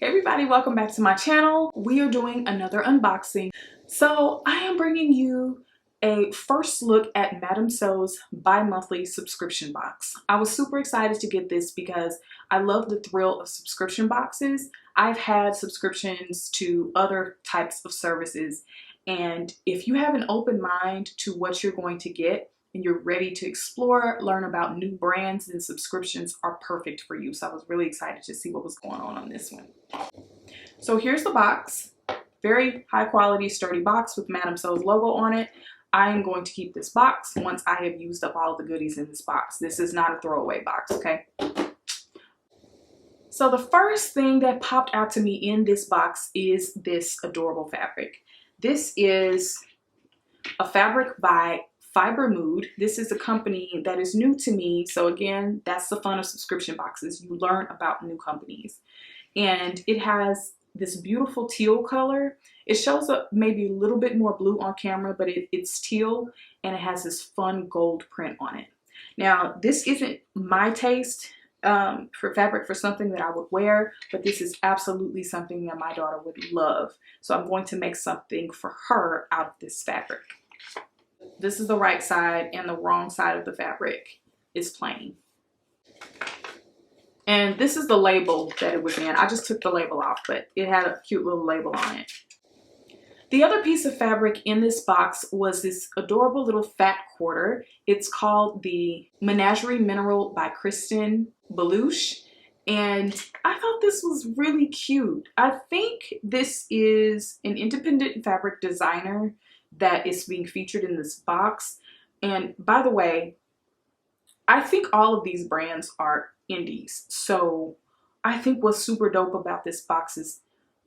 Hey everybody, welcome back to my channel. We are doing another unboxing. So I am bringing you a first look at Madame Sew's bi-monthly subscription box. I was super excited to get this because I love the thrill of subscription boxes. I've had subscriptions to other types of services, and if you have an open mind to what you're going to get and you're ready to explore, learn about new brands, and subscriptions are perfect for you. So I was really excited to see what was going on this one. So here's the box. Very high quality, sturdy box with Madame Sew's logo on it. I am going to keep this box once I have used up all the goodies in this box. This is not a throwaway box, okay? So the first thing that popped out to me in this box is this adorable fabric. This is a fabric by Fiber Mood. This is a company that is new to me. So again, that's the fun of subscription boxes. You learn about new companies. And it has this beautiful teal color. It shows up maybe a little bit more blue on camera, but it's teal, and it has this fun gold print on it. Now, this isn't my taste for fabric for something that I would wear, but this is absolutely something that my daughter would love. So I'm going to make something for her out of this fabric. This is the right side, and the wrong side of the fabric is plain. And this is the label that it was in. I just took the label off, but it had a cute little label on it. The other piece of fabric in this box was this adorable little fat quarter. It's called the Menagerie Mineral by Kristen Belush. And I thought this was really cute. I think this is an independent fabric designer that is being featured in this box. And by the way, I think all of these brands are indies. So I think what's super dope about this box is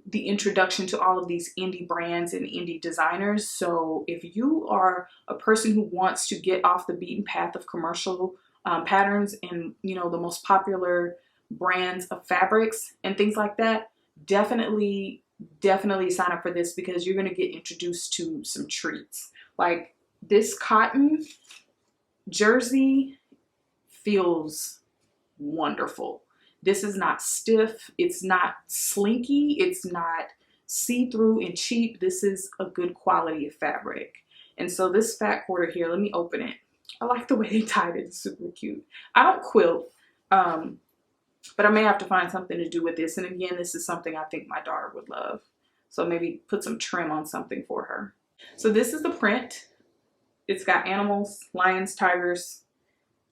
the introduction to all of these indie brands and indie designers. So if you are a person who wants to get off the beaten path of commercial patterns and, you know, the most popular brands of fabrics and things like that, definitely sign up for this, because you're going to get introduced to some treats. Like this cotton jersey feels wonderful. This is not stiff, it's not slinky, it's not see-through and cheap. This is a good quality of fabric. And so this fat quarter here, let me open it. I like the way they tied it. It's super cute. I don't quilt, but I may have to find something to do with this. And again, this is something I think my daughter would love. So maybe put some trim on something for her. So this is the print. It's got animals, lions, tigers,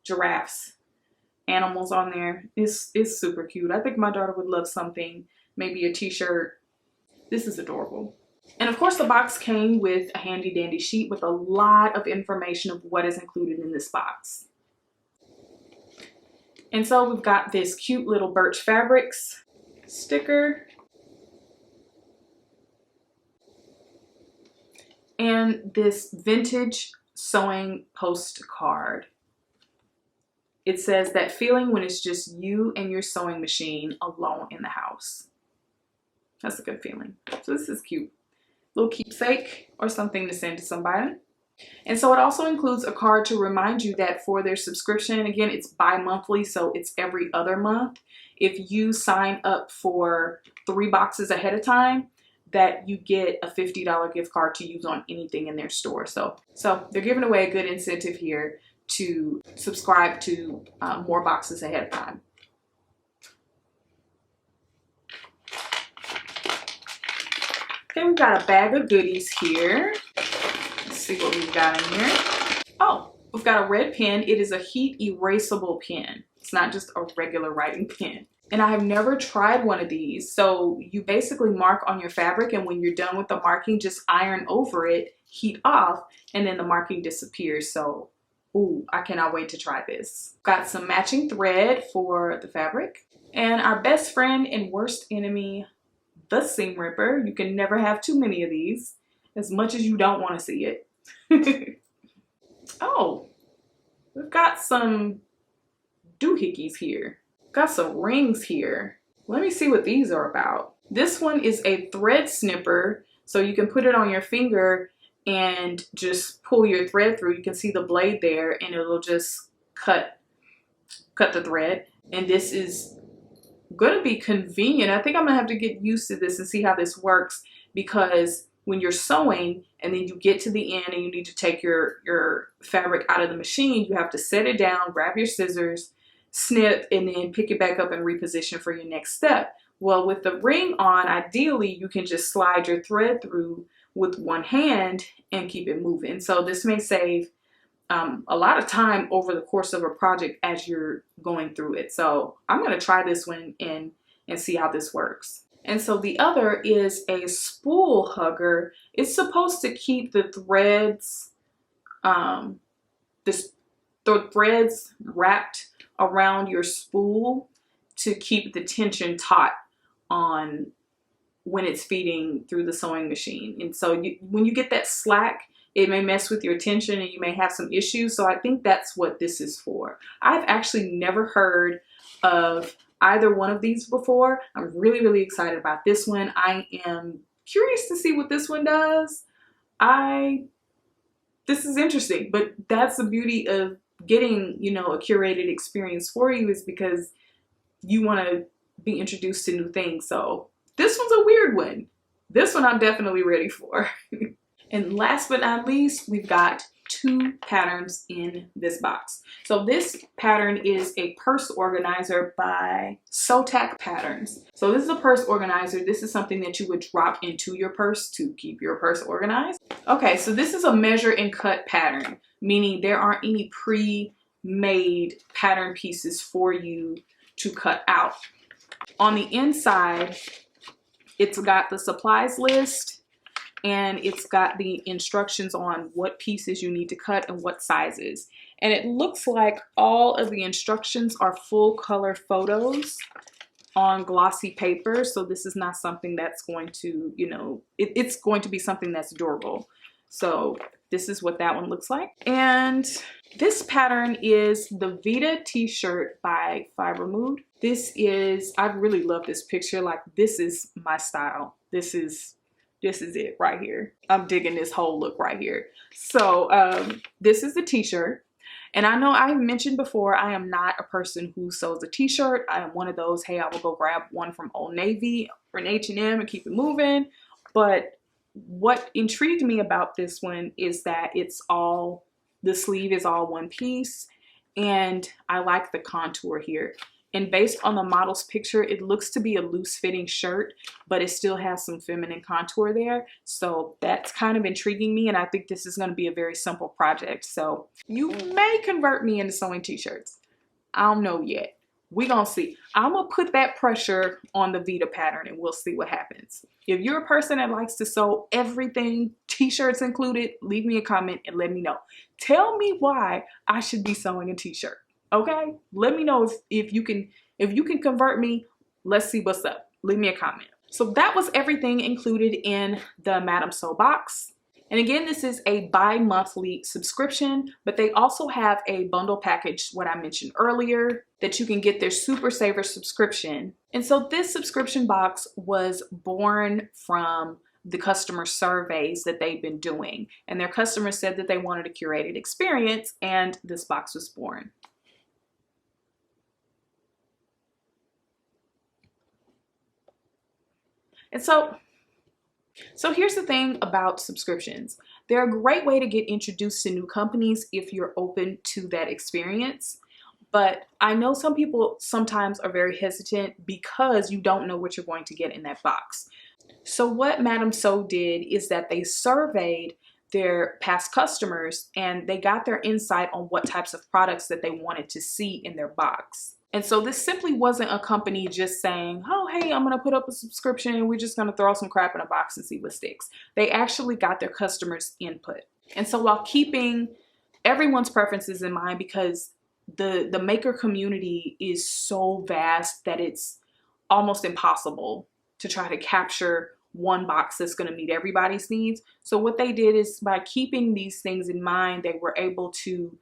giraffes, animals on there. It's super cute. I think my daughter would love something, maybe a t-shirt. This is adorable. And of course the box came with a handy dandy sheet with a lot of information of what is included in this box. And so we've got this cute little Birch Fabrics sticker. And this vintage sewing postcard. It says that feeling when it's just you and your sewing machine alone in the house. That's a good feeling. So this is cute. Little keepsake or something to send to somebody. And so it also includes a card to remind you that for their subscription, again, it's bi-monthly, so it's every other month. If you sign up for 3 boxes ahead of time, that you get a $50 gift card to use on anything in their store. So they're giving away a good incentive here to subscribe to more boxes ahead of time. Okay, we've got a bag of goodies here. Let's see what we've got in here. Oh, we've got a red pen. It is a heat erasable pen. It's not just a regular writing pen. And I have never tried one of these. So you basically mark on your fabric, and when you're done with the marking, just iron over it, heat off, and then the marking disappears. So, ooh, I cannot wait to try this. Got some matching thread for the fabric. And our best friend and worst enemy, the seam ripper. You can never have too many of these, as much as you don't want to see it. Oh, we've got some doohickeys here. Got some rings here. Let me see what these are about. This one is a thread snipper, so you can put it on your finger and just pull your thread through. You can see the blade there, and it'll just cut the thread. And this is gonna be convenient. I think I'm gonna have to get used to this and see how this works, because when you're sewing and then you get to the end and you need to take your fabric out of the machine, you have to set it down, grab your scissors, snip, and then pick it back up and reposition for your next step. Well, with the ring on, ideally you can just slide your thread through with one hand and keep it moving. So this may save a lot of time over the course of a project as you're going through it. So I'm going to try this one and see how this works. And so the other is a spool hugger. It's supposed to keep the threads, the threads wrapped around your spool to keep the tension taut on when it's feeding through the sewing machine. And so when you get that slack, it may mess with your tension and you may have some issues. So I think that's what this is for. I've actually never heard of either one of these before. I'm really, really excited about this one. I am curious to see what this one does. This is interesting, but that's the beauty of getting, you know, a curated experience for you, is because you want to be introduced to new things. So this one's a weird one. This one I'm definitely ready for. And last but not least, we've got two patterns in this box. So this pattern is a purse organizer by Sotac Patterns. So this is a purse organizer. This is something that you would drop into your purse to keep your purse organized. Okay, so this is a measure and cut pattern, meaning there aren't any pre-made pattern pieces for you to cut out. On the inside, it's got the supplies list, and it's got the instructions on what pieces you need to cut and what sizes. And it looks like all of the instructions are full color photos on glossy paper. So this is not something that's going to, you know, it's going to be something that's durable. So this is what that one looks like. And this pattern is the Vita T-Shirt by Fiber Mood. This is, I really love this picture. Like, this is my style. This is it right here. I'm digging this whole look right here. So this is the t-shirt. And I know I mentioned before, I am not a person who sews a t-shirt. I am one of those, hey, I will go grab one from Old Navy or an H&M and keep it moving. But what intrigued me about this one is that the sleeve is all one piece, and I like the contour here. And based on the model's picture, it looks to be a loose fitting shirt, but it still has some feminine contour there. So that's kind of intriguing me, and I think this is going to be a very simple project. So you may convert me into sewing t-shirts. I don't know yet. We're going to see. I'm going to put that pressure on the Vita pattern and we'll see what happens. If you're a person that likes to sew everything, t-shirts included, leave me a comment and let me know. Tell me why I should be sewing a t-shirt. Okay, let me know if you can convert me. Let's see what's up. Leave me a comment. So that was everything included in the Madam Sew box. And again, this is a bi-monthly subscription, but they also have a bundle package, what I mentioned earlier, that you can get their Super Saver subscription. And so this subscription box was born from the customer surveys that they've been doing. And their customers said that they wanted a curated experience, and this box was born. And so here's the thing about subscriptions. They're a great way to get introduced to new companies if you're open to that experience. But I know some people sometimes are very hesitant because you don't know what you're going to get in that box. So what Madam Sew did is that they surveyed their past customers and they got their insight on what types of products that they wanted to see in their box. And so this simply wasn't a company just saying, oh, hey, I'm going to put up a subscription and we're just going to throw some crap in a box and see what sticks. They actually got their customers' input. And so while keeping everyone's preferences in mind, because the maker community is so vast that it's almost impossible to try to capture one box that's going to meet everybody's needs. So what they did is, by keeping these things in mind, they were able to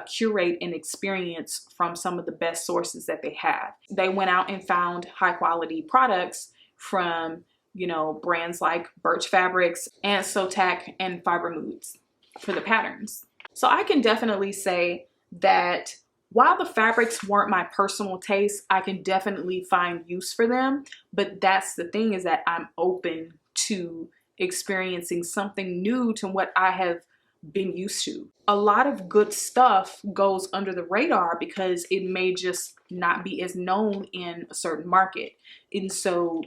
curate an experience from some of the best sources that they have. They went out and found high quality products from, you know, brands like Birch Fabrics and Sotac and Fiber Moods for the patterns. So I can definitely say that While the fabrics weren't my personal taste, I can definitely find use for them. But that's the thing, is that I'm open to experiencing something new to what I have been used to. A lot of good stuff goes under the radar because it may just not be as known in a certain market. And so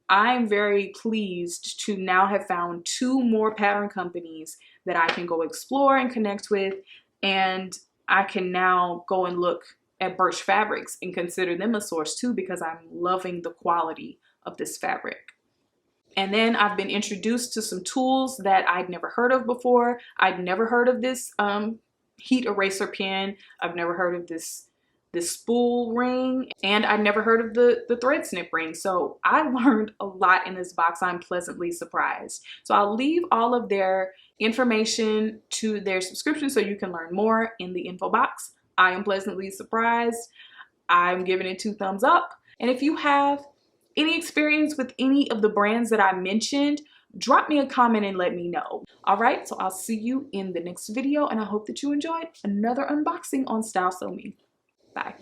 I'm very pleased to now have found 2 more pattern companies that I can go explore and connect with, and I can now go and look at Birch fabrics and consider them a source too, because I'm loving the quality of this fabric. And then I've been introduced to some tools that I'd never heard of before. I'd never heard of this heat eraser pen. I've never heard of this spool ring, and I'd never heard of the thread snip ring. So I learned a lot in this box. I'm pleasantly surprised. So I'll leave all of their information to their subscription so you can learn more in the info box. I am pleasantly surprised. I'm giving it 2 thumbs up. And if you have any experience with any of the brands that I mentioned, drop me a comment and let me know. All right, so I'll see you in the next video, and I hope that you enjoyed another unboxing on Style Sew Me. Bye.